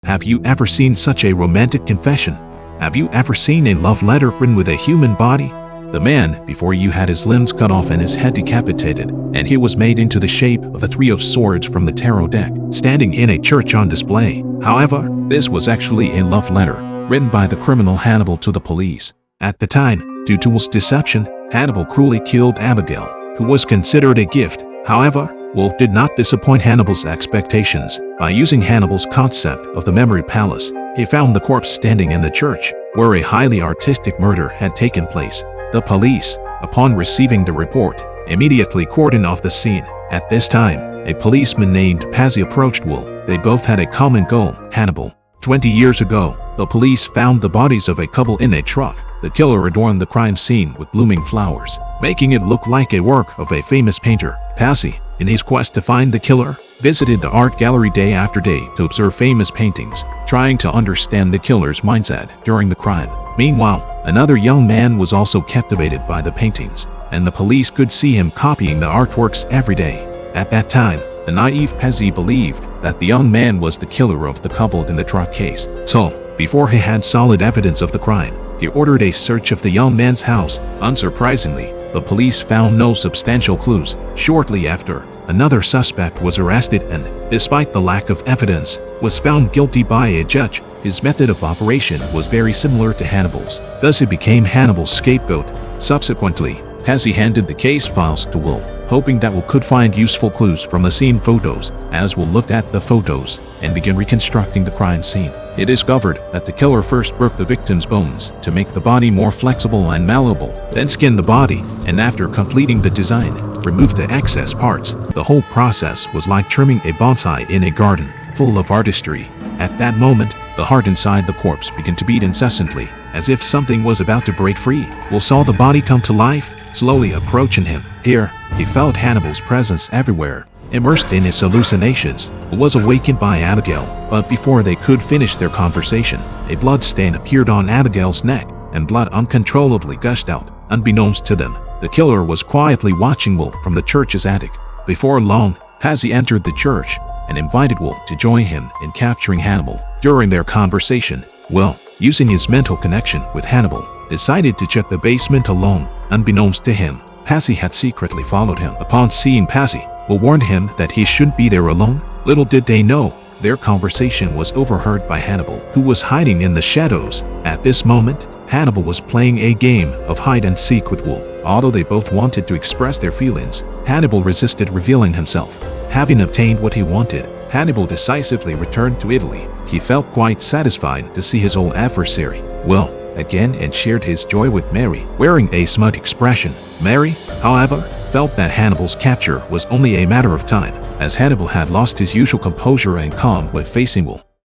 Have you ever seen such a romantic confession? Have you ever seen a love letter written with a human body? The man before you had his limbs cut off and his head decapitated, and he was made into the shape of the Three of Swords from the tarot deck, standing in a church on display. However, this was actually a love letter, written by the criminal Hannibal to the police. At the time, due to Wolf's deception, Hannibal cruelly killed Abigail, who was considered a gift. However, Wolf did not disappoint Hannibal's expectations. By using Hannibal's concept of the memory palace, he found the corpse standing in the church, where a highly artistic murder had taken place. The police, upon receiving the report, immediately cordoned off the scene. At this time, a policeman named Pazzi approached Wolf. They both had a common goal: Hannibal. 20 years ago, the police found the bodies of a couple in a truck. The killer adorned the crime scene with blooming flowers, making it look like a work of a famous painter. Pazzi, in his quest to find the killer, visited the art gallery day after day to observe famous paintings, trying to understand the killer's mindset during the crime. Meanwhile, another young man was also captivated by the paintings, and the police could see him copying the artworks every day. At that time, the naive Pazzi believed that the young man was the killer of the couple in the truck case. So, before he had solid evidence of the crime, he ordered a search of the young man's house. Unsurprisingly, the police found no substantial clues. Shortly after, another suspect was arrested and, despite the lack of evidence, was found guilty by a judge. His method of operation was very similar to Hannibal's, thus he became Hannibal's scapegoat. Subsequently, Pazzi handed the case files to Wolf, hoping that Wolf could find useful clues from the scene photos. As Wolf looked at the photos and began reconstructing the crime scene, he discovered that the killer first broke the victim's bones to make the body more flexible and malleable, then skinned the body, and after completing the design, removed the excess parts. The whole process was like trimming a bonsai in a garden, full of artistry. At that moment, the heart inside the corpse began to beat incessantly, as if something was about to break free. Wolf saw the body come to life, slowly approaching him. Here, he felt Hannibal's presence everywhere. Immersed in his hallucinations, Wolf was awakened by Abigail, but before they could finish their conversation, a blood stain appeared on Abigail's neck, and blood uncontrollably gushed out. Unbeknownst to them, the killer was quietly watching Wolf from the church's attic. Before long, Pazzi entered the church and invited Wolf to join him in capturing Hannibal. During their conversation, Wolf, using his mental connection with Hannibal, decided to check the basement alone. Unbeknownst to him, Pazzi had secretly followed him. Upon seeing Pazzi, Wolf warned him that he shouldn't be there alone. Little did they know, their conversation was overheard by Hannibal, who was hiding in the shadows. At this moment, Hannibal was playing a game of hide-and-seek with Wolf. Although they both wanted to express their feelings, Hannibal resisted revealing himself. Having obtained what he wanted, Hannibal decisively returned to Italy. He felt quite satisfied to see his old adversary well again and shared his joy with Mary, wearing a smug expression. Mary, however, felt that Hannibal's capture was only a matter of time, as Hannibal had lost his usual composure and calm when facing Wolf.